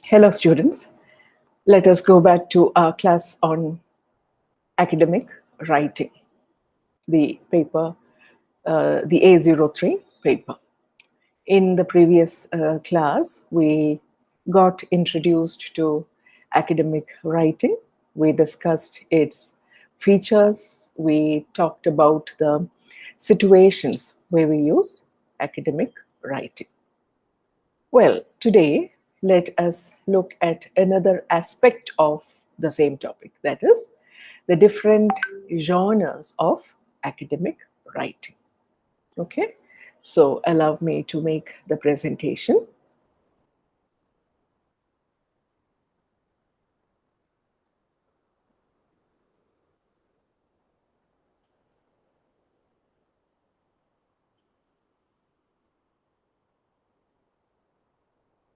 Hello, students. Let us go back to our class on academic writing, the paper, the A03 paper. In the previous class, we got introduced to academic writing. We discussed its features. We talked about the situations where we use academic writing. Well, today, let us look at another aspect of the same topic, that is, the different genres of academic writing. Okay, so allow me to make the presentation.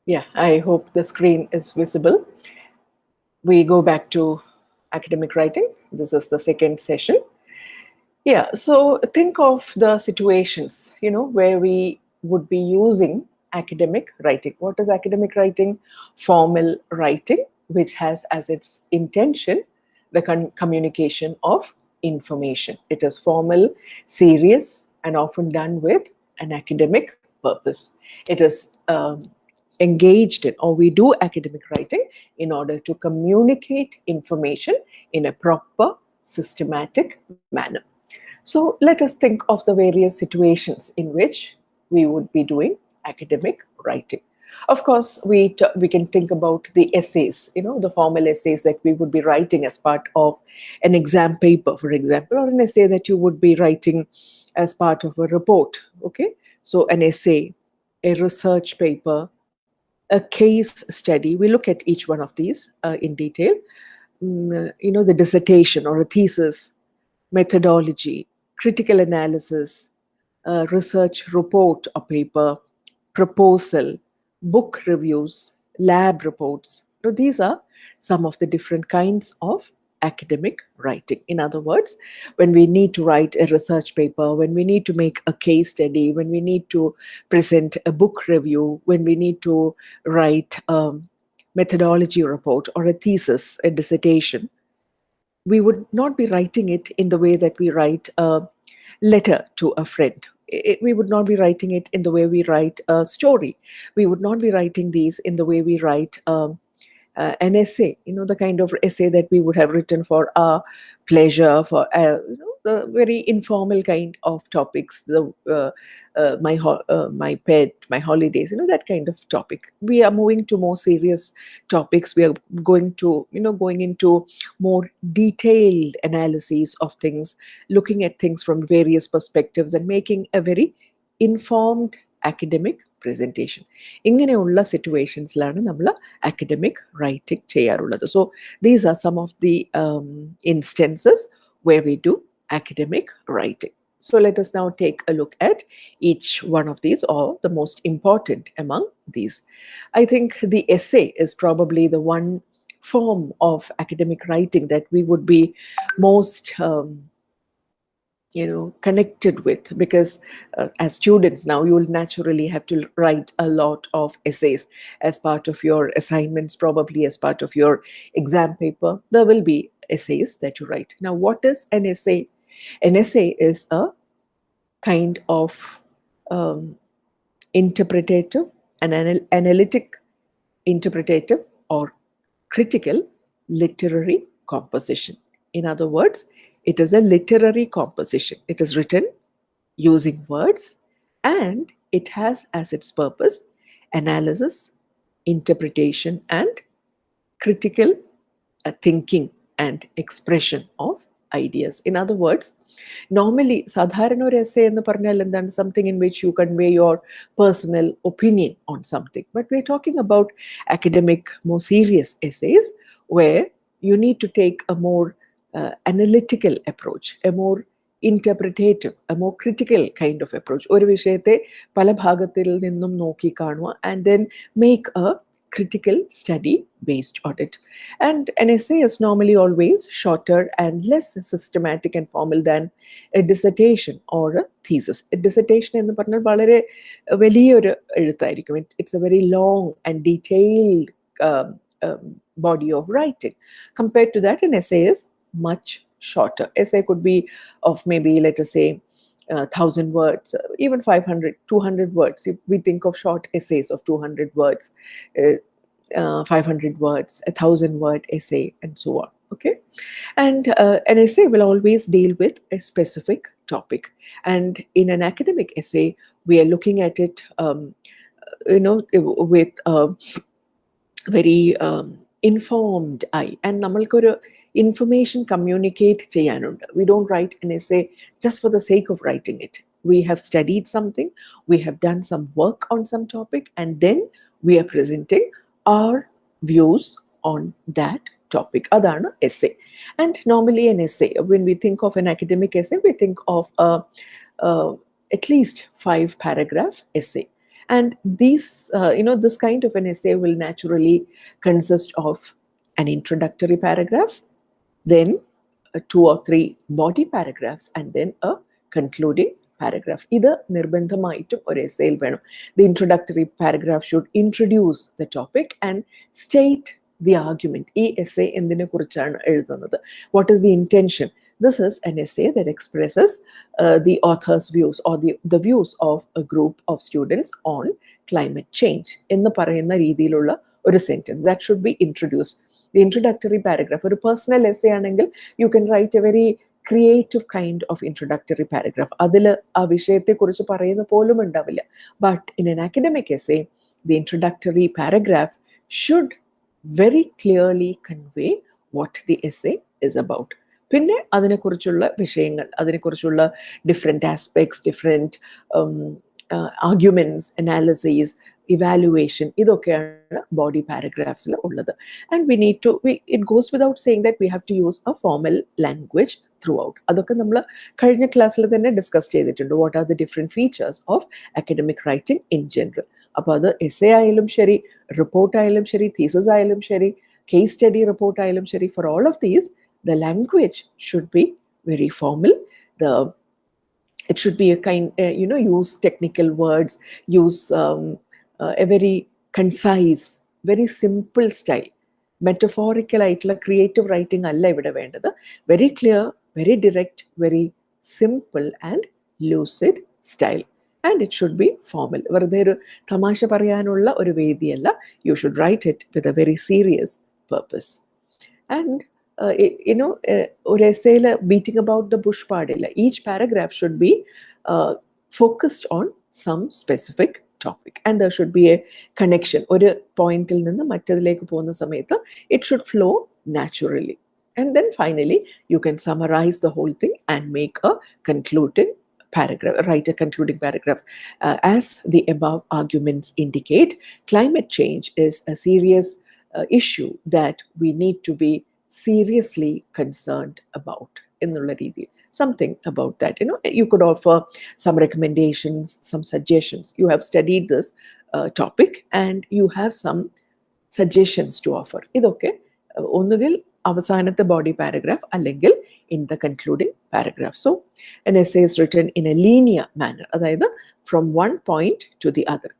Yeah, I hope the screen is visible. We go back to academic writing. This is the second session. Yeah, so think of the situations, where we would be using academic writing. What is academic writing? Formal writing, which has as its intention the communication of information. It is formal, serious, and often done with an academic purpose. It is engaged in, or we do academic writing in order to communicate information in a proper, systematic manner. So let us think of the various situations in which we would be doing academic writing. Of course, we can think about the essays, the formal essays that we would be writing as part of an exam paper, for example, or an essay that you would be writing as part of a report. Okay, so an essay, a research paper, a case study. We look at each one of these in detail. The dissertation or a thesis, methodology, critical analysis, research report or paper, proposal, book reviews, lab reports. So these are some of the different kinds of academic writing. In other words, when we need to write a research paper, when we need to make a case study, when we need to present a book review, when we need to write a methodology report or a thesis, a dissertation, we would not be writing it in the way that we write a letter to a friend. We would not be writing it in the way we write a story. We would not be writing these in the way we write an essay, the kind of essay that we would have written for our pleasure, for the very informal kind of topics, my pet, my holidays, that kind of topic. We are moving to more serious topics. We are going into more detailed analyses of things, looking at things from various perspectives and making a very informed academic presentation. ഇങ്ങനെയുള്ള സിറ്റുവേഷൻസിലാണ് നമ്മൾ academic writing ചെയ്യാറുള്ളത്. So these are some of the instances where we do academic writing. So let us now take a look at each one of these, or the most important among these. I think the essay is probably the one form of academic writing that we would be most connected with, because as students now, you will naturally have to write a lot of essays as part of your assignments, probably as part of your exam paper. There will be essays that you write. Now, what is an essay? An essay is a kind of interpretative and analytic, interpretative or critical literary composition. In other words, it is a literary composition. It is written using words, and it has as its purpose analysis, interpretation, and critical thinking and expression of ideas. In other words, normally sadharana or essay ennu parnal endana, something in which you convey your personal opinion on something. But we're talking about academic, more serious essays where you need to take a more analytical approach, a more interpretative, a more critical kind of approach. ഒരു വിഷയത്തെ പല ഭാഗത്തിൽ നിന്നും നോക്കി കാണുക and then make a critical study based audit. And an essay is normally always shorter and less systematic and formal than a dissertation or a thesis. A dissertation എന്ന് പറഞ്ഞാൽ വളരെ വലിയൊരു എഴുത്തായിരിക്കും. It's a very long and detailed body of writing. Compared to that, an essay is much shorter. Essay could be of maybe, let us say, 1,000 words, even 500, 200 words. If we think of short essays of 200 words, 500 words, 1,000-word essay, and so on. Okay, and an essay will always deal with a specific topic. And in an academic essay, we are looking at it, with very informed eye. And നമ്മൾക്കൊരു information communicate ചെയ്യാനുണ്ട്. We don't write an essay just for the sake of writing it. We have studied something, we have done some work on some topic, and then we are presenting our views on that topic. Adana essay. And normally an essay, when we think of an academic essay, we think of at least 5-paragraph essay. And this kind of an essay will naturally consist of an introductory paragraph, then 2 or 3 body paragraphs, and then a concluding paragraph. ഇത് നിർബന്ധമായിട്ടും ഒരു essayയിൽ വേണം. The introductory paragraph should introduce the topic and state the argument. ഈ essay എന്തിനെ കുറിച്ചാണ് എഴുതുന്നത്? What is the intention? This is an essay that expresses the author's views or the views of a group of students on climate change. എന്ന് പറയുന്ന രീതിയിലുള്ള ഒരു sentence that should be introduced. The introductory paragraph, ഒരു personal essay ആണെങ്കിൽ you can write a very creative kind of introductory paragraph. അതിൽ ആ വിഷയത്തെക്കുറിച്ച് പറയുന്ന പോലും ഉണ്ടാവില്ല. But in an academic essay, the introductory paragraph should very clearly convey what the essay is about. പിന്നെ അതിനെക്കുറിച്ചുള്ള വിഷയങ്ങൾ, അതിനെക്കുറിച്ചുള്ള different aspects, different arguments, analysis, evaluation, ഇതൊക്കെയാണ് ബോഡി പാരഗ്രാഫ്സിൽ ഉള്ളത്. And it goes without saying that we have to use a formal language throughout. അതൊക്കെ നമ്മൾ കഴിഞ്ഞ ക്ലാസ്സിൽ തന്നെ ഡിസ്കസ് ചെയ്തിട്ടുണ്ട്. What are the different features of academic writing in general. അപ്പോൾ അത് എസ്സേ ആയാലും ശരി, റിപ്പോർട്ടായാലും ശരി, തീസസ് ആയാലും ശരി, കേസ് സ്റ്റഡി റിപ്പോർട്ടായാലും ശരി, for all of these the language should be very formal. It should be a kind, use technical words, use a very concise, very simple style. Metaphorical ആയിട്ടുള്ള creative writing അല്ല ഇവിടെ വേണ്ടത്. Very clear, very direct, very simple and lucid style. And it should be formal. വെറുതെ ഒരു തമാശ പറയാനുള്ള ഒരു വേദിയല്ല. You should write it with a very serious purpose. And ഒരു എസ്സേയിൽ ബീറ്റിംഗ് അബൌട്ട് ദ ബുഷ് പാടില്ല. Each paragraph should be focused on some specific topic, and there should be a connection. ഒരു പോയിന്റിൽ നിന്ന് മറ്റതിലേക്ക് പോകുന്ന സമയത്ത് it should flow naturally. And then finally you can summarize the whole thing and make a concluding paragraph, write a concluding paragraph. As the above arguments indicate, climate change is a serious issue that we need to be seriously concerned about. എന്നുള്ള രീതിയിൽ something about that. You could offer some recommendations, some suggestions. You have studied this topic and you have some suggestions to offer. ഇതൊക്കെ ഒന്നുകിൽ അവസാനത്തെ body paragraph അല്ലെങ്കിൽ in the concluding paragraph. So an essay is written in a linear manner, അതായത് from one point to the other.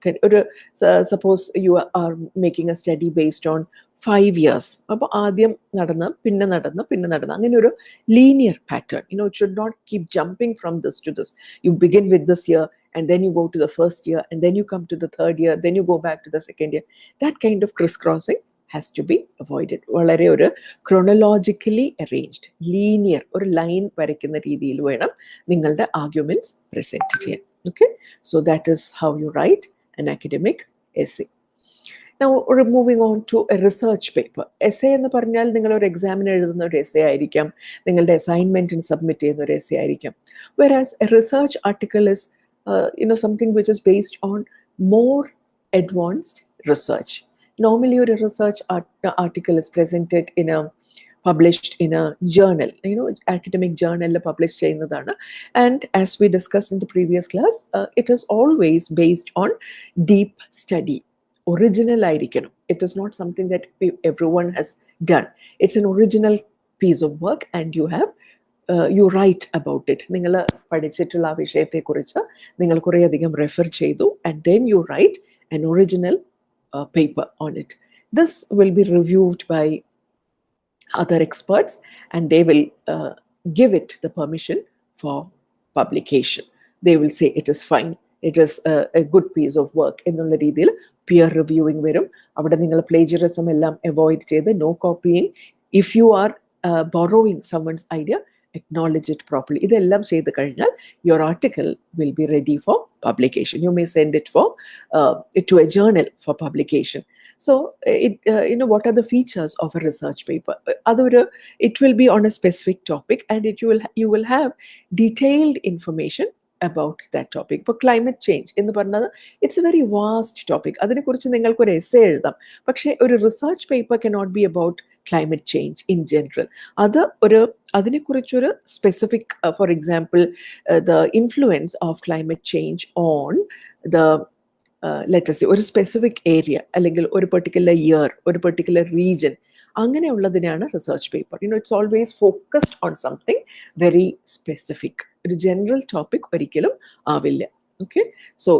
Suppose you are making a study based on 5 years. അപ്പോൾ ആദ്യം നടന്ന് പിന്നെ നടന്ന് പിന്നെ നടന്ന് അങ്ങനെ ഒരു linear pattern. It should not keep jumping from this to this. You begin with this year and then you go to the first year and then you come to the third year, then you go back to the second year. That kind of crisscrossing has to be avoided. വളരെ ഒരു chronologically arranged, linear, ഒരു line വരയ്ക്കുന്ന രീതിയിൽ വേണം നിങ്ങളുടെ arguments present ചെയ്യാൻ. Okay, so that is how you write an academic essay. Now we're moving on to a research paper. Essay എന്ന് പറഞ്ഞാൽ നിങ്ങൾ ഒരു എക്സാമിന് എഴുതുന്ന ഒരു essay ആയിരിക്കാം, നിങ്ങളുടെ അസൈൻമെന്റിന് സബ്മിറ്റ് ചെയ്യുന്ന ഒരു essay ആയിരിക്കാം. Whereas a research article is something which is based on more advanced research. Normally a research article is presented published in a journal, academic journal published ചെയ്യുന്നതാണ്. And as we discussed in the previous class, it is always based on deep study. Original ആയിരിക്കണം. It is not something that everyone has done. It's an original piece of work, and you write about it. നിങ്ങൾ പഠിച്ചിട്ടുള്ള ആ വിഷയത്തെക്കുറിച്ച് നിങ്ങൾ കുറേയധികം refer ചെയ്തു, and then you write an original paper on it. This will be reviewed by other experts, and they will give it the permission for publication. They will say it is fine, it is a good piece of work എന്നുള്ള രീതിയിൽ peer reviewing വരും. അവിടെ നിങ്ങൾ plagiarism എല്ലാം avoid ചെയ്ത് no copying. If you are borrowing someone's idea, acknowledge it properly. ഇതെല്ലാം ചെയ്ത് കഴിഞ്ഞാൽ your article will be ready for publication. You may send it to a journal for publication. So what are the features of a research paper? It will be on a specific topic, and you will have detailed information about that topic. For climate change എന്ന് പറഞ്ഞത് it's a very vast topic. അതിനെക്കുറിച്ച് നിങ്ങൾക്കൊരു essay എഴുതാം, പക്ഷേ ഒരു research paper cannot be about climate change in general. അതിനെക്കുറിച്ചൊരു specific, for example the influence of climate change on the let us say ഒരു specific area, അല്ലെങ്കിൽ ഒരു പെർട്ടിക്കുലർ ഇയർ, ഒരു പെർട്ടിക്കുലർ റീജൻ, അങ്ങനെയുള്ളതിനാണ് research paper. It's always focused on something very specific. ഒരു general topic ഒരിക്കലും ആവില്ല. Okay, so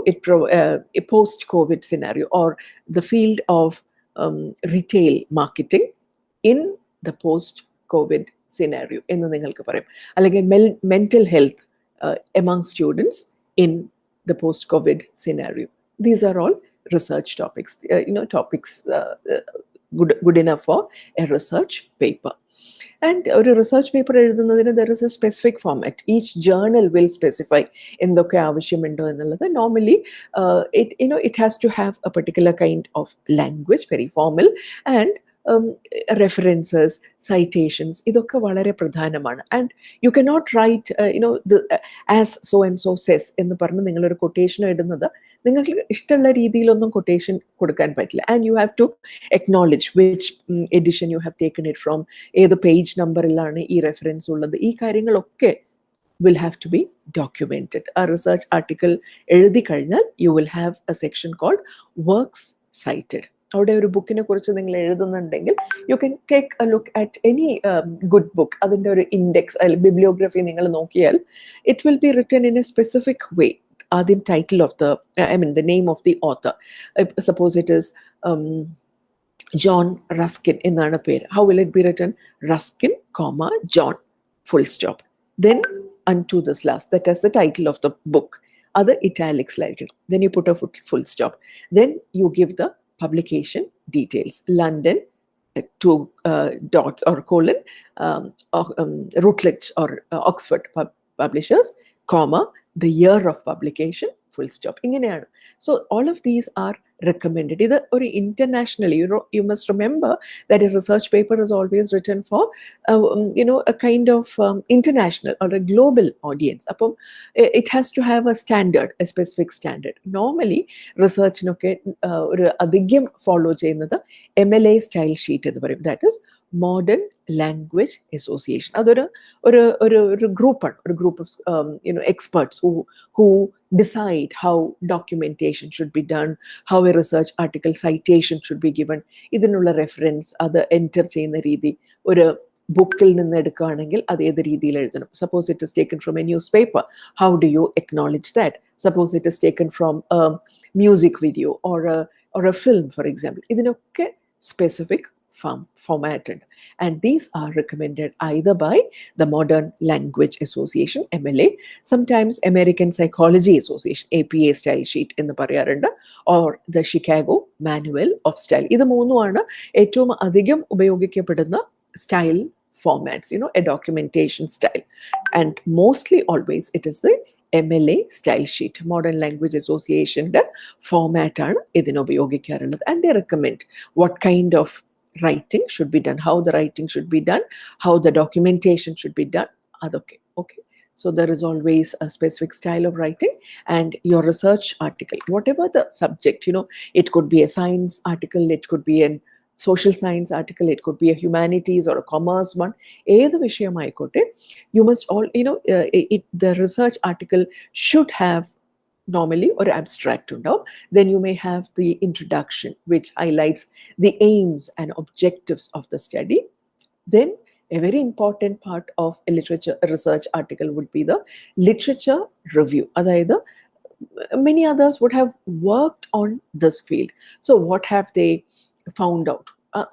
a post-COVID scenario, or the field of retail marketing in the post-COVID scenario എന്ന് നിങ്ങൾക്ക് പറയും. അല്ലെങ്കിൽ mental health among students in the post-COVID scenario. These are all research topics, topics good enough for a research paper. And ഒരു research paper എഴുതുന്നതിന് there is a specific format. Each journal will specify എന്തൊക്കെ ആവശ്യമുണ്ടോ എന്നുള്ളത്. Normally it has to have a particular kind of language, very formal, and references, citations, ഇതൊക്കെ വളരെ പ്രധാനമാണ്. And you cannot write as so and so says എന്ന് പറഞ്ഞ് നിങ്ങളൊരു quotation ഇടുന്നത് നിങ്ങൾക്ക് ഇഷ്ടമുള്ള രീതിയിലൊന്നും കൊട്ടേഷൻ കൊടുക്കാൻ പറ്റില്ല. And you have to acknowledge which edition you have taken it from, ഏത് പേജ് നമ്പറിലാണ് ഈ റെഫറൻസ് ഉള്ളത്. ഈ കാര്യങ്ങളൊക്കെ will have to be documented. A research article എഴുതി കഴിഞ്ഞാൽ you will have a section called works cited. അവിടെ ഒരു ബുക്കിനെ കുറിച്ച് നിങ്ങൾ എഴുതുന്നുണ്ടെങ്കിൽ you can take a look at any good book. അതിൻ്റെ ഒരു ഇൻഡെക്സ് അല്ലെങ്കിൽ ബിബ്ലിയോഗ്രഫി നിങ്ങൾ നോക്കിയാൽ it will be written in a specific way. ആദ്യം title of the name of the author. Suppose it is John Ruskin എന്നാണ് പേര്. How will it be written? Ruskin, John, full stop. Then unto this last, that is the title of the book. Other italics like it. Then you put a full stop. Then you give the publication details. London, two dots or colon, Routledge or Oxford publishers, comma, the year of publication, full stop. ഇങ്ങനെയാണ്. So all of these are recommended. ഇത് ഒരു internationally, you must remember that a research paper is always written for a kind of international or a global audience. അപ്പം it has to have a standard, a specific standard. Normally റിസർച്ചിനൊക്കെ ഒരു അധികം follow ചെയ്യുന്നത് MLA style sheet എന്ന് പറയും. That is modern language association. അതൊരു ഗ്രൂപ്പാണ്, ഒരു group of experts who decide how documentation should be done, how a research article citation should be given. ഇതിനുള്ള reference അത് എൻറ്റർ ചെയ്യുന്ന രീതി, ഒരു ബുക്കിൽ നിന്ന് എടുക്കുകയാണെങ്കിൽ അത് ഏത് രീതിയിൽ എഴുതണം. Suppose it is taken from A news paper, how do you acknowledge that? Suppose it is taken from a music video or a film, for example. ഇതിനൊക്കെ specific formatted, and these are recommended either by the Modern Language Association, MLA, sometimes American Psychology Association, APA style sheet എന്ന് പറയാറുണ്ട്, or the Chicago Manual of Style. ഇത് മൂന്നുമാണ് ഏറ്റവും അധികം ഉപയോഗിക്കപ്പെടുന്ന style formats, a documentation style, and mostly always it is the MLA style sheet, Modern Language Association format ആണ് ഇതിന് ഉപയോഗിക്കാറുള്ളത്. And they recommend what kind of writing should be done, how the writing should be done, how the documentation should be done. Okay. So there is always a specific style of writing, and your research article, whatever the subject, it could be a science article, it could be a social science article, it could be a humanities or a commerce one. ഏത് വിഷയമായിക്കോട്ടെ, you must the research article should have normally or abstract ഉണ്ടാവും. Then you may have the introduction, which highlights the aims and objectives of the study. Then a very important part of a literature a research article would be the literature review. അതായത് many others would have worked on this field. So what have they found out?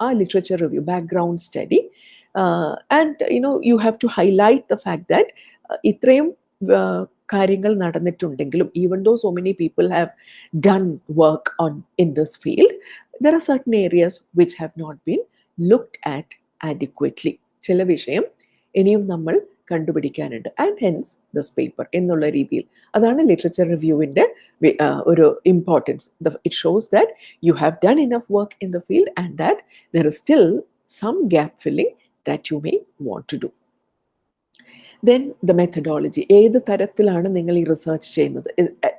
A literature review, background study. And you have to highlight the fact that ഇത്രയും കാര്യങ്ങൾ നടന്നിട്ടുണ്ടെങ്കിലും, even though so many people have done work on in this field, there are certain areas which have not been looked at adequately. ചില വിഷയം ഇനിയും നമ്മൾ കണ്ടുപിടിക്കാനുണ്ട്, and hence this paper എന്നുള്ള രീതിയിൽ. അതാണ് ലിറ്ററേച്ചർ റിവ്യൂവിൻ്റെ ഒരു importance. It shows that you have done enough work in the field and that there is still some gap filling that you may want to do. Then the methodology. ഏത് തരത്തിലാണ് നിങ്ങൾ ഈ research ചെയ്യുന്നത്?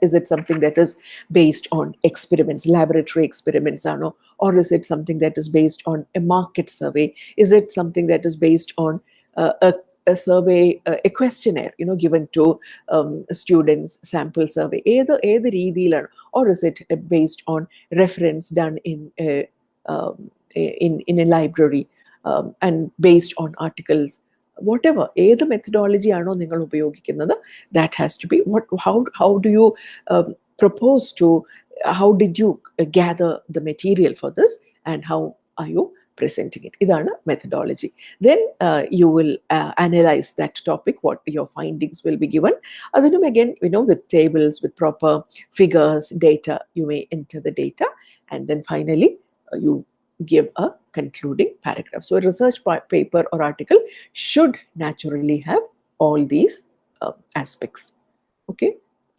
Is it something that is based on experiments, laboratory experiments ആണോ? Or is it something that is based on a market survey? Is it something that is based on a survey, a questionnaire, given to students, sample survey? ഏത് രീതിയിലാണ്? Or is it based on reference done in a library and based on articles? Whatever, ഏത് methodology ആണോ നിങ്ങൾ ഉപയോഗിക്കുന്നത്, that has to be how do you propose to, how did you gather the material for this, and how are you presenting it? ഇതാണ് methodology. Then you will analyze that topic, what your findings will be given. അതിനും again, with tables, with proper figures, data, you may enter the data, and then finally you give a concluding paragraph. So a research paper or article should naturally have all these aspects. Okay,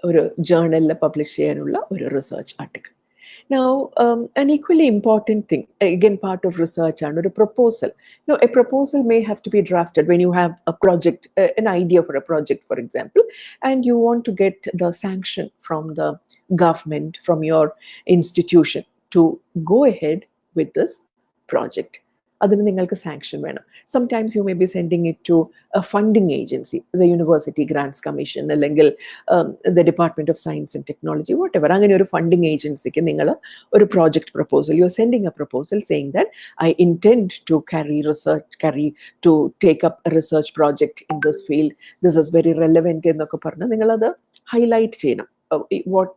ഒരു ജേർണലിൽ publish ചെയ്യാനുള്ള ഒരു research article. Now, an equally important thing, again part of research, and a proposal. A proposal may have to be drafted when you have a project, an idea for a project, for example, and you want to get the sanction from the government, from your institution to go ahead with this project. അതിന് നിങ്ങൾക്ക് sanction വേണം. Sometimes you may be sending it to a funding agency, the university grants commission, അല്ലെങ്കിൽ the department of science and technology, whatever. അങ്ങനെ ഒരു funding ഏജൻസിക്ക് നിങ്ങൾ ഒരു project proposal, you are sending a proposal saying that I intend to to take up a research project in this field, this is very relevant എന്നൊക്കെ പറഞ്ഞ് നിങ്ങളത് highlight ചെയ്യണം. What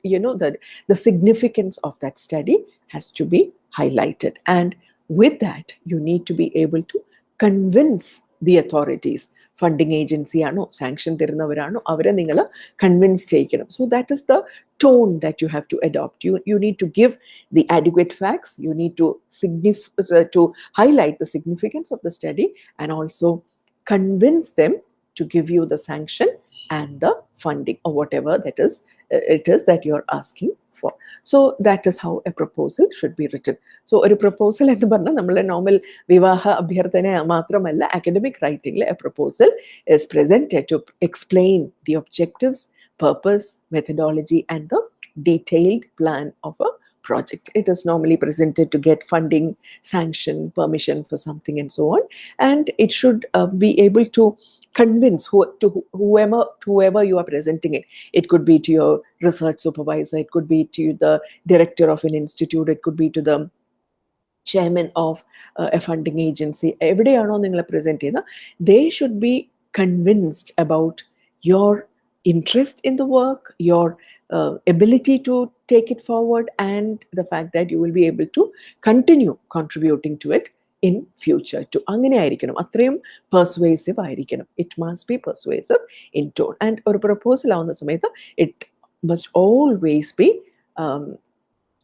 the significance of that study has to be highlighted, and with that you need to be able to convince the authorities. Funding agency ആണോ, sanction തരുന്നവരാണോ, അവരെ നിങ്ങൾ convince ചെയ്യിക്കണം. So that is the tone that you have to adopt. You need to give the adequate facts, you need to highlight the significance of the study, and also convince them to give you the sanction and the funding, or whatever it is that you're asking for. So that is how a proposal should be written. So a proposal എന്ന് പറഞ്ഞാൽ നമ്മളെ normal വിവാഹ അഭ്യർത്ഥന മാത്രമല്ല, academic writing a proposal is presented to explain the objectives, purpose, methodology, and the detailed plan of a project. It is normally presented to get funding, sanction, permission for something, and so on. And it should be able to convince whoever you are presenting it. It could be to your research supervisor, it could be to the director of an institute, it could be to the chairman of a funding agency. എവിടെയാണോ നിങ്ങൾ present ചെയ്യുന്നത്, they should be convinced about your interest in the work, your ability to take it forward, and the fact that you will be able to continue contributing to it in future to. അങ്ങനെ ആയിരിക്കണം, അത്രയും persuasive ആയിരിക്കണം. It must be persuasive in tone. And ഒരു proposal ആവുന്ന സമയത്ത് it must always be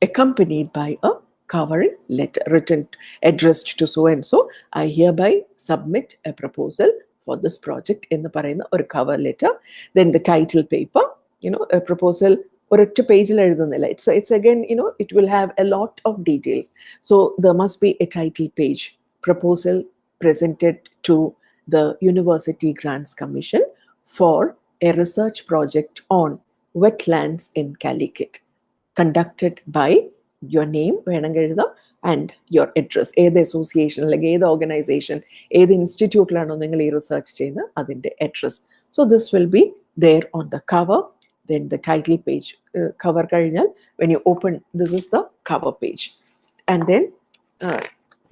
accompanied by a covering letter written, addressed to so and so. I hereby submit a proposal for this project എന്ന് പറയുന്ന ഒരു cover letter. Then the title paper, a proposal ഒരൊറ്റ പേജിൽ എഴുതുന്നില്ല. It's again, it will have a lot of details. So there must be a title page. Proposal presented to the University Grants Commission for a research project on wetlands in Calicut, conducted by your name വേണമെങ്കിൽ എഴുതാം, and your address. ഏത് association അല്ലെങ്കിൽ ഏത് organisation, ഏത് ഇൻസ്റ്റിറ്റ്യൂട്ടിലാണോ നിങ്ങൾ ഈ research ചെയ്യുന്നത്, അതിൻ്റെ address. So this will be there on the cover. then the title page. Cover കഴിഞ്ഞാൽ, when you open, this is the cover page, and then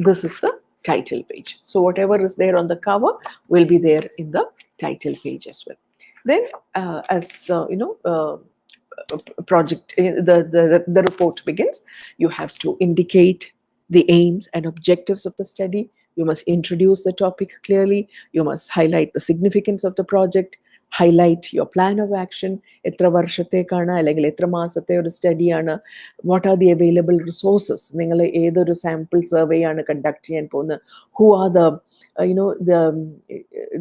this is the title page. So whatever is there on the cover will be there in the title page as well. Then as project, the report begins, you have to indicate the aims and objectives of the study. You must introduce the topic clearly. You must highlight the significance of the project, highlight your plan of action. എത്ര വർഷത്തേക്കാണ് അല്ലെങ്കിൽ എത്ര മാസത്തെ ഒരു സ്റ്റഡിയാണ്, what are the available resources, നിങ്ങൾ ഏതൊരു sample survey ആണ് കണ്ടക്ട് ചെയ്യാൻ പോകുന്നത്, who are the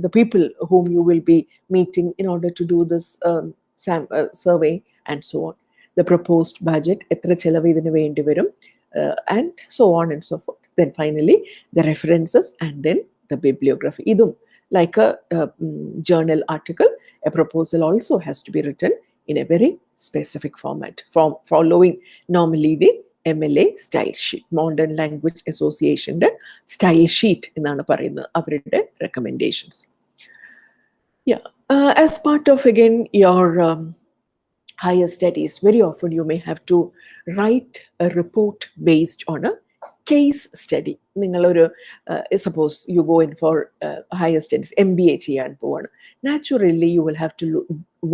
the people whom you will be meeting in order to do this survey, and so on. The proposed budget, എത്ര ചെലവ് ഇതിന് വേണ്ടി വരും, and so on and so forth. Then finally, the references and then the bibliography. Idum, like a journal article, a proposal also has to be written in a very specific format, following normally the MLA style sheet, Modern Language Association style sheet എന്നാണ് പറയുന്നത്, അവരുടെ recommendations. Yeah, as part of again your higher studies, very often you may have to write a report based on a case study. Suppose you go in for higher studies, MBA ചെയ്യാൻ പോവാണ്. Naturally, you will have to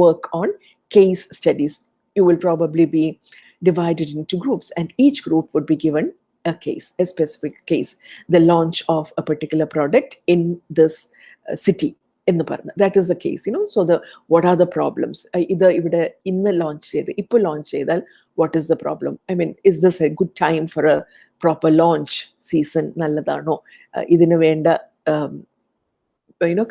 work on case studies. You will probably be divided into groups, and each group would be given a case, a specific case, the launch of a particular product in this city. That is the case, so what are the problems, either in the launch ipo launch cheyidal, what is the problem, I mean, is this a good time for a proper launch season, nalladano, idinu venda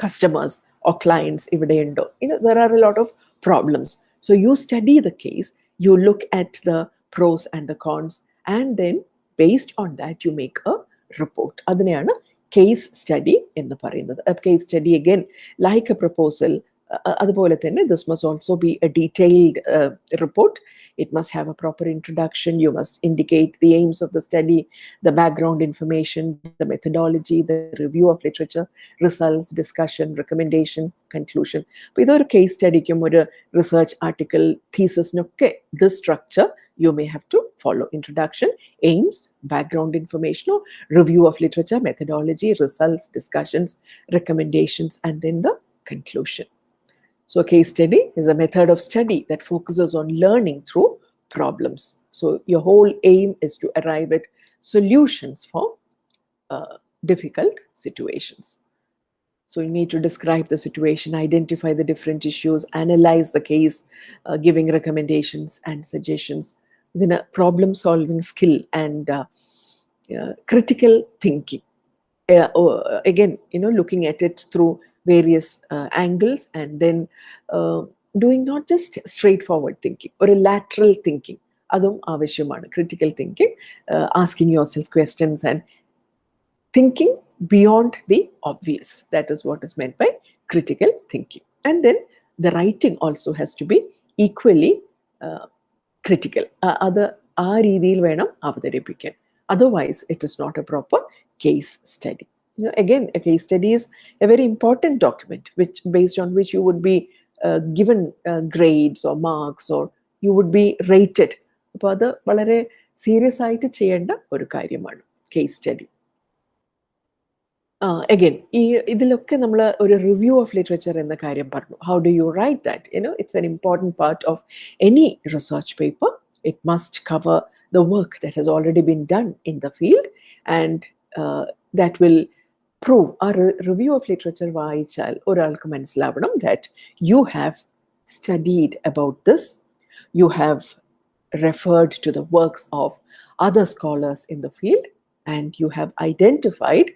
customers or clients ivide undo, there are a lot of problems. So you study the case, you look at the pros and the cons, and then based on that you make a report. Adineയാണ് case study എന്ന് പറയുന്നത്. A case study, again, like a proposal, അതുപോലെ തന്നെ this must also be a detailed report. It must have a proper introduction. You must indicate the aims of the study, the background information, the methodology, the review of literature, results, discussion, recommendation, conclusion. അപ്പോൾ ഇതൊരു case സ്റ്റഡിക്കും ഒരു research article തീസിസിനൊക്കെ this structure you may have to follow: introduction, aims, background information, or review of literature, methodology, results, discussions, recommendations, and then the conclusion. So a case study is a method of study that focuses on learning through problems. So your whole aim is to arrive at solutions for difficult situations. So you need to describe the situation, identify the different issues, analyze the case, giving recommendations and suggestions. Then a problem solving skill and critical thinking. Again, looking at it through various angles, and then doing not just straightforward thinking or a lateral thinking. Adum avashyamana, critical thinking, asking yourself questions and thinking beyond the obvious. That is what is meant by critical thinking. And then the writing also has to be equally critical. Other ആ രീതിയിൽ വേണം അവതരിപ്പിക്കാൻ. Otherwise, it is not a proper case study. Again, a case study is a very important document based on which you would be given grades or marks, or you would be rated. അപ്പോൾ അത് വളരെ serious ആയിട്ട് ചെയ്യേണ്ട ഒരു കാര്യമാണ് case study. Again, ഇതിലൊക്കെ നമ്മൾ ഒരു റിവ്യൂ ഓഫ് ലിറ്ററേച്ചർ എന്ന കാര്യം പറഞ്ഞു. How do you write that? It's an important part of any research paper. It must cover the work that has already been done in the field, and that will prove, a review of literature വായിച്ചാൽ ഒരാൾക്ക് മനസ്സിലാവണം that you have studied about this, you have referred to the works of other scholars in the field, and you have identified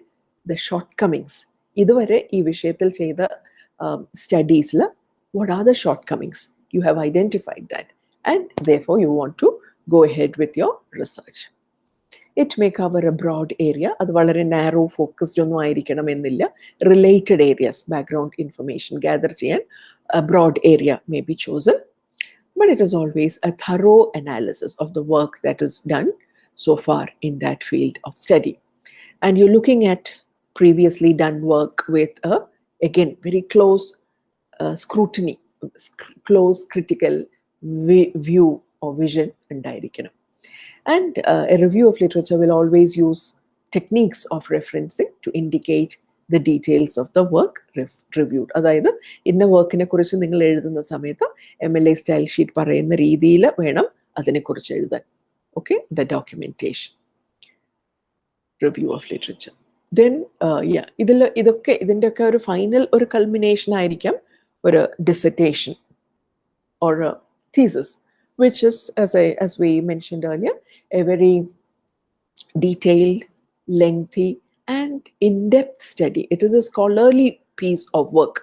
the shortcomings. ഇതുവരെ ഈ വിഷയത്തിൽ ചെയ്ത സ്റ്റഡീസിൽ what are the shortcomings? You have identified that, and therefore you want to go ahead with your research. It may cover a broad area. അത് വളരെ narrow focused ഒന്നും ആയിരിക്കണം എന്നില്ല. Related areas, background information gather ചെയ്യാൻ a broad area may be chosen, but it is always a thorough analysis of the work that is done so far in that field of study. And you're looking at previously done work with again, very close scrutiny, close critical view or vision ഉണ്ടായിരിക്കണം. And a review of literature will always use techniques of referencing to indicate the details of the work reviewed. അതായത് ഇന്ന വർക്കിനെ കുറിച്ച് നിങ്ങൾ എഴുതുന്ന സമയത്ത് MLA style sheet പറയുന്ന രീതിയിൽ വേണം അതിനെക്കുറിച്ച് എഴുതാൻ. Okay, the documentation, review of literature. Then ഇതിൻ്റെയൊക്കെ ഒരു ഫൈനൽ ഒരു കൾമിനേഷൻ ആയിരിക്കാം ഒരു dissertation or a thesis, which is, as we mentioned earlier, a very detailed, lengthy, and in-depth study. It is a scholarly piece of work.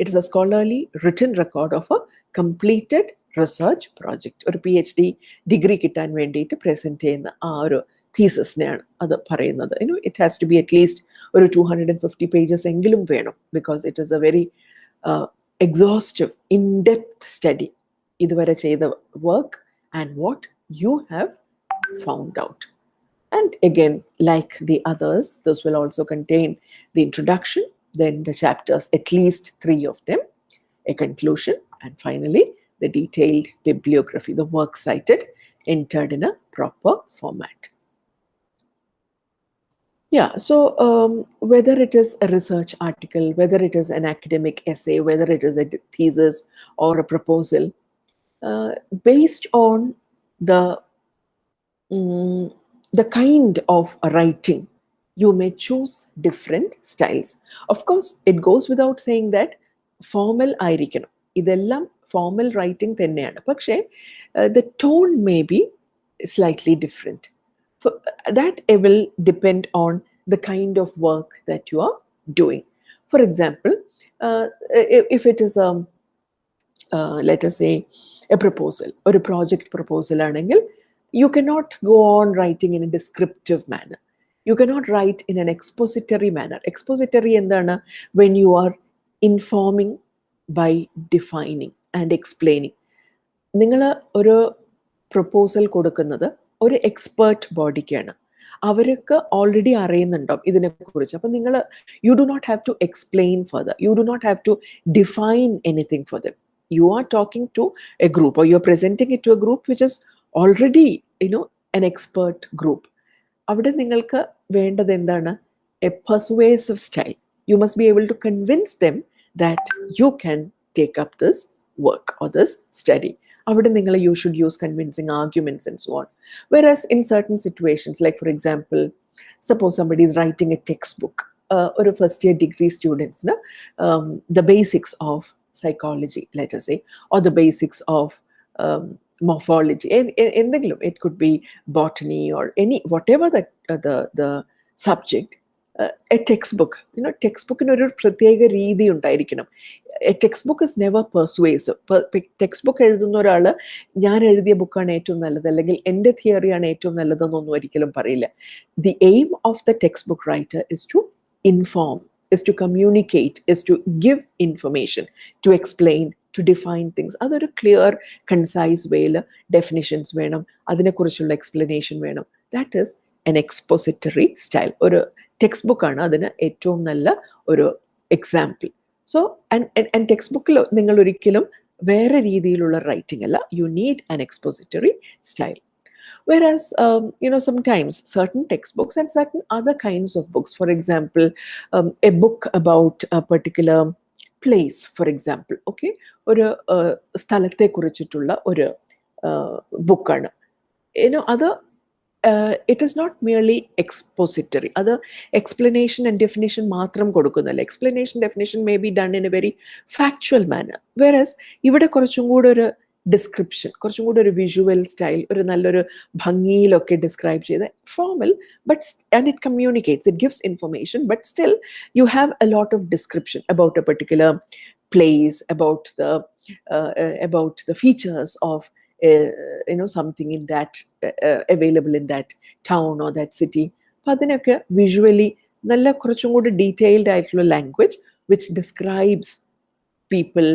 It is a scholarly written record of a completed research project. ഒരു PhD degree കിട്ടാൻ വേണ്ടിയിട്ട് present ചെയ്യുന്ന ആ ഒരു തീസിസിനെയാണ് അത് പറയുന്നത്. It has to be at least ഒരു 250 pages എങ്കിലും വേണം, because it is a very exhaustive, in-depth study. ഇതുവരെ ചെയ്ത work and what you have found out. And again, like the others, this will also contain the introduction, then the chapters, at least 3 of them, a conclusion, and finally the detailed bibliography, the work cited, entered in a proper format. Yeah, so whether it is a research article, whether it is an academic essay, whether it is a thesis or a proposal, based on the kind of writing, you may choose different styles. Of course, it goes without saying that formal ആയിരിക്കണം. ഇതെല്ലാം formal writing തന്നെയാണ്. പക്ഷേ the tone may be slightly different. That will depend on the kind of work that you are doing. For example, if it is let us say a proposal or a project proposal ആണെങ്കിൽ, you cannot go on writing in a descriptive manner. You cannot write in an expository manner. Expository എന്താണ്? When you are informing by defining and explaining. നിങ്ങൾ ഒരു proposal കൊടുക്കുന്നത് ഒരു expert ബോഡിക്കാണ്. അവർക്ക് already അറിയുന്നുണ്ടാവും ഇതിനെക്കുറിച്ച്. അപ്പം നിങ്ങൾ you do not have to explain further. You do not have to define anything for them. You are talking to a group, or you're presenting it to a group which is already, an expert group. അവിടെ നിങ്ങൾക്ക് വേണ്ടത് എന്താണ്? A persuasive style. You must be able to convince them that you can take up this work or this study. അവിടെ നിങ്ങൾ you should use convincing arguments and so on. Whereas in certain situations, like for example, suppose somebody is writing a textbook, or a first year degree students, the basics of psychology, let us say, or the basics of morphology, എന്തെങ്കിലും, it could be botany or any, whatever the subject, a textbook, textbookന് ഒരു പ്രത്യേക രീതി ഉണ്ടായിരിക്കണം. A textbook is never persuasive. Text എഴുതുന്ന ഒരാൾ ഞാൻ എഴുതിയ ബുക്കാണ് ഏറ്റവും നല്ലത്, അല്ലെങ്കിൽ എൻ്റെ തിയറിയാണ് ഏറ്റവും നല്ലതെന്നൊന്നും ഒരിക്കലും പറയില്ല. The aim of the textbook writer is to inform, is to communicate, is to give information, to explain, to define things. അതൊരു ക്ലിയർ കൺസൈസ് വേയിൽ ഡെഫിനിഷൻസ് വേണം, അതിനെക്കുറിച്ചുള്ള എക്സ്പ്ലനേഷൻ വേണം. That is an expository style. ഒരു ടെക്സ്റ്റ് ബുക്കാണ് അതിന് ഏറ്റവും നല്ല ഒരു എക്സാമ്പിൾ. സോ ആൻഡ് ടെക്സ്റ്റ് ബുക്കിൽ നിങ്ങൾ ഒരിക്കലും വേറെ രീതിയിലുള്ള റൈറ്റിംഗ് അല്ല. You need an expository style. Whereas, sometimes certain textbooks and certain other kinds of books, for example, a book about a particular place, for example, okay, ഒരു സ്ഥലത്തെ കുറിച്ചിട്ടുള്ള ഒരു ബുക്കാണ്. അത് it is not merely expository. Other explanation and definition matram kodukunnalla. Explanation, definition may be done in a very factual manner. Whereas ivide korachum kude oru description, korachum kude oru visual style, oru nalloru bhangiyilokke describe cheyda formal, but and it communicates, it gives information, but still you have a lot of description about a particular place, about the features of something in that available in that town or that city. അപ്പോൾ അതിനൊക്കെ visually നല്ല കുറച്ചും കൂടി detailed ആയിട്ടുള്ള language which describes people,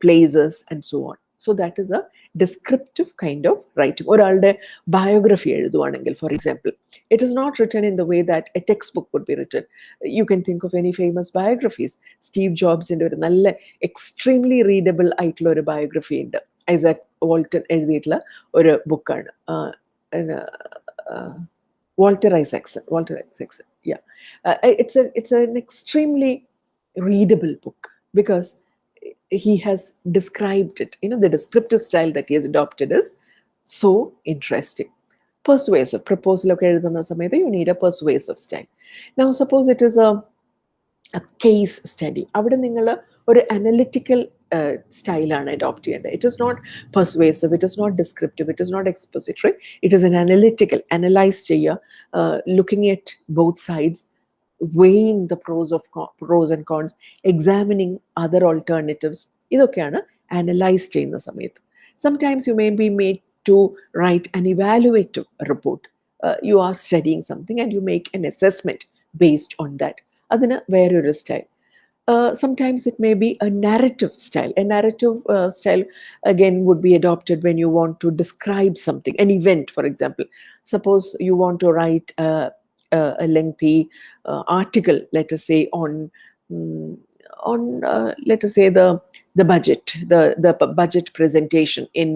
places and so on. So that is a descriptive kind of writing. ഒരാളുടെ biography എഴുതുവാണെങ്കിൽ, for example, it is not written in the way that a textbook would be written. You can think of any famous biographies. Steve ജോബ്സിൻ്റെ ഒരു നല്ല extremely readable ആയിട്ടുള്ള ഒരു biography ഉണ്ട്, ഐസാക് Walter എഴുതിയിട്ടുള്ള ഒരു ബുക്കാണ്. Walter Isaacson, yeah. It's an extremely readable book because he has described it. The descriptive style that he has adopted is so interesting. Persuasive proposal ഒക്കെ എഴുതുന്ന സമയത്ത് you need a persuasive style. Now suppose it is a case study. അവിടെ നിങ്ങൾ ഒരു analytical സ്റ്റൈലാണ് adopt ചെയ്യേണ്ടത്. It is not persuasive, it is not descriptive, it is not expository, it is an analytical. Analyse ചെയ്യുക, looking at both sides, weighing the pros and cons, examining other alternatives. ഇതൊക്കെയാണ് analyse ചെയ്യുന്ന സമയത്ത്. Sometimes you may be made to write an evaluative report. You are studying something and you make an assessment based on that. അതിന് വേറൊരു style. Sometimes it may be a narrative style. A narrative style again would be adopted when you want to describe something, an event, for example. Suppose you want to write a lengthy article, let us say on let us say the budget, the budget presentation in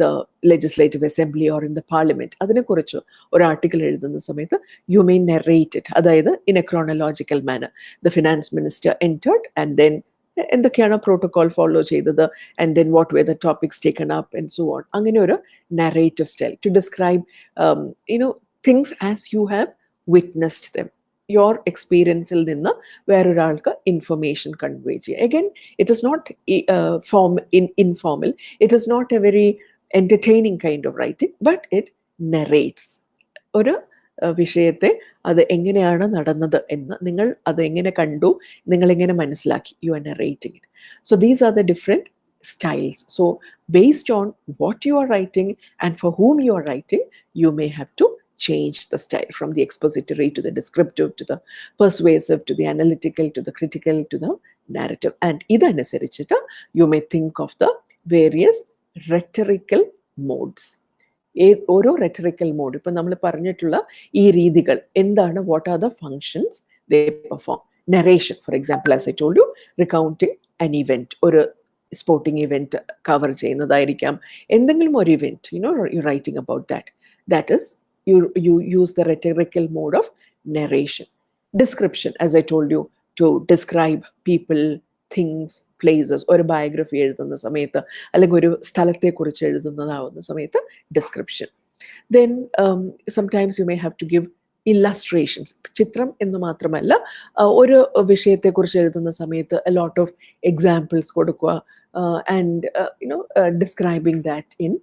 the legislative assembly or in the parliament. അതിനെക്കുറിച്ച് ഒരു article എഴുതുന്ന സമയത്ത് you may narrate it. അതായത് in a chronological manner. The finance minister entered and then എന്തൊക്കെയാണ് protocol follow ചെയ്തത്, and then what were the topics taken up and so on. അങ്ങനെ ഒരു narrative style to describe things as you have witnessed them. Your എക്സ്പീരിയൻസിൽ നിന്ന് വേറൊരാൾക്ക് information convey ചെയ്യുക. Again it is not informal, it is not a very entertaining kind of writing, but it narrates. ഒരു വിഷയത്തെ അത് എങ്ങനെയാണ് നടന്നത് എന്ന്, നിങ്ങൾ അത് എങ്ങനെ കണ്ടു, നിങ്ങൾ എങ്ങനെ മനസ്സിലാക്കി, you are narrating it. So these are the different styles. So based on what you are writing and for whom you are writing, you may have to change the style from the expository to the descriptive to the persuasive to the analytical to the critical to the narrative. And idanusarichittu you may think of the various rhetorical modes. ഓരോ rhetorical mode, ഇപ്പം നമ്മൾ പറഞ്ഞിട്ടുള്ള ഈ രീതികൾ എന്താണ്, what are the functions they perform. Narration, for example, as I told you, recounting an event, ഒരു sporting event cover ചെയ്യുന്നതായിരിക്കാം, എന്തെങ്കിലും ഒരു event, you writing about that is you use the rhetorical mode of narration. Description, as I told you, to describe people, things, places. ഒരു biography എഴുതുന്ന സമയത്ത് അല്ലെങ്കിൽ ഒരു സ്ഥലത്തെക്കുറിച്ച് എഴുതുന്നതാവുന്ന സമയത്ത് description. Then sometimes you may have to give illustrations. ചിത്രം എന്ന് മാത്രമല്ല, ഒരു വിഷയത്തെക്കുറിച്ച് എഴുതുന്ന സമയത്ത് a lot of examples കൊടുക്കുക, and describing that in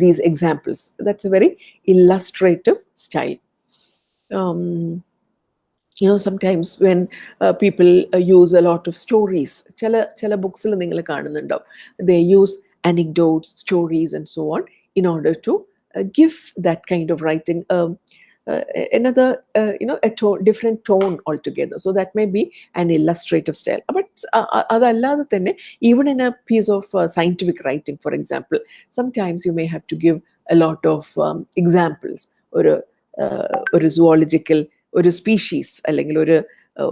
these examples. That's a very illustrative style. Sometimes when people use a lot of stories, chala books il ningal കാണുന്നുണ്ടാവും, they use anecdotes, stories and so on in order to give that kind of writing another different tone altogether. So that may be an illustrative style. But adallade thanne, even in a piece of scientific writing, for example, sometimes you may have to give a lot of examples, or a zoological, or a species, അല്ലെങ്കിൽ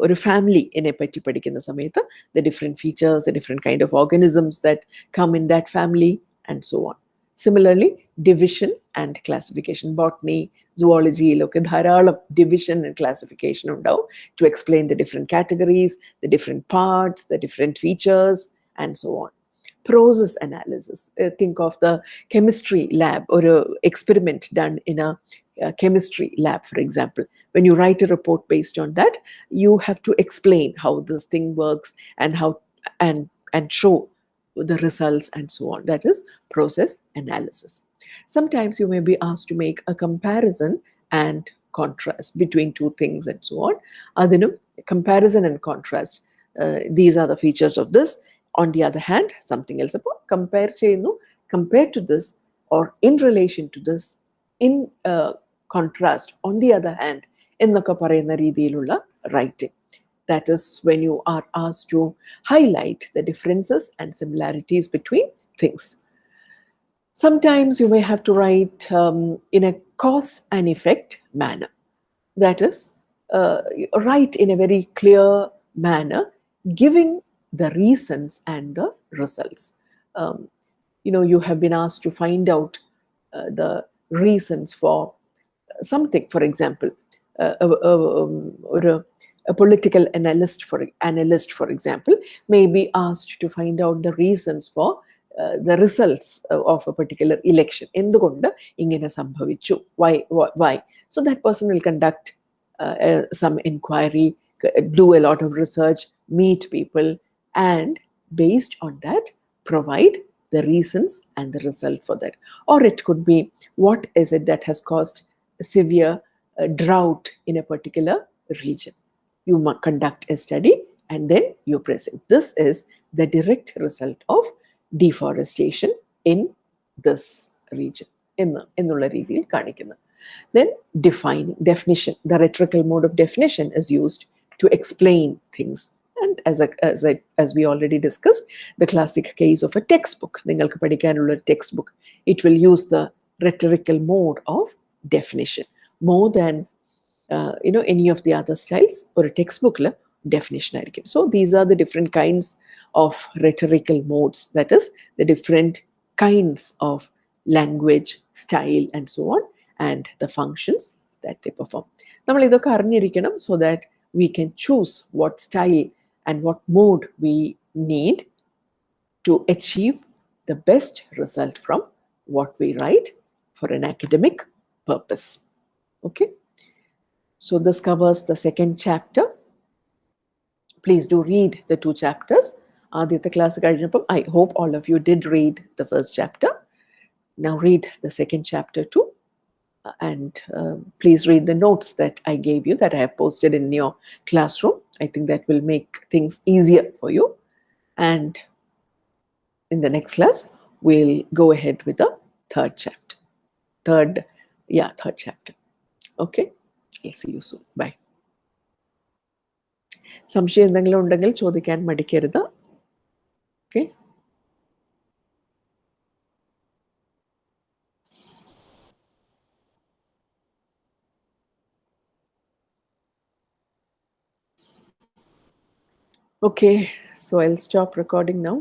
ഒരു ഫാമിലിനെ പറ്റി പഠിക്കുന്ന സമയത്ത് the different features, the different kind of organisms that come in that family and so on. Similarly, division and classification. Botany, zoology, ധാരാളം division and classification ഉണ്ടാവും to explain the different categories, the different parts, the different features and so on. Process analysis. Think of the chemistry lab, or an experiment done in a chemistry lab, for example. When you write a report based on that, you have to explain how this thing works and how and show the results and so on. That is process analysis. Sometimes you may be asked to make a comparison and contrast between two things and so on. Adinum comparison and contrast. These are the features of this. On the other hand, something else about compare cheyunu, compared to this, or in relation to this, in contrast, on the other hand, എന്നൊക്കെ പറയുന്ന രീതിയിലുള്ള writing. That is when you are asked to highlight the differences and similarities between things. Sometimes you may have to write in a cause and effect manner. That is, write in a very clear manner, giving the reasons and the results. You have been asked to find out the reasons for something. For example, or a political analyst, for example, may be asked to find out the reasons for the results of a particular election. എന്തുകൊണ്ട് ഇങ്ങനെ സംഭവിച്ചു? Why? So that person will conduct some inquiry, do a lot of research, meet people, and based on that, provide the reasons and the result for that. Or it could be, what is it that has caused severe drought in a particular region? You conduct a study and then you present. This is the direct result of deforestation in this region. എന്നുള്ള രീതിയിൽ കാണിക്കുന്നത്. Then definition. The rhetorical mode of definition is used to explain things. And as we already discussed, the classic case of a textbook. നിങ്ങൾക്ക് പഠിക്കാനുള്ള ഒരു textbook, it will use the rhetorical mode of definition more than any of the other styles. Or a textbook definition ആയിരിക്കും. So these are the different kinds of rhetorical modes, that is the different kinds of language, style, and so on, and the functions that they perform. നമ്മൾ ഇതൊക്കെ അറിഞ്ഞിരിക്കണം, so that we can choose what style and what mode we need to achieve the best result from what we write for an academic purpose. Okay, so this covers the second chapter. Please do read the 2 chapters. ആദ്യത്തെ class കഴിഞ്ഞപ്പം I hope all of you did read the first chapter. Now read the second chapter too. And please read the notes that I gave you, that I have posted in your classroom. I think that will make things easier for you. And in the next class, we'll go ahead with the third chapter. Third chapter. Okay, I'll see you soon. Bye. സംശയം എന്തെങ്കിലും ഉണ്ടെങ്കിൽ ചോദിക്കാൻ മടിക്കരുത്. Okay. Okay, so I'll stop recording now.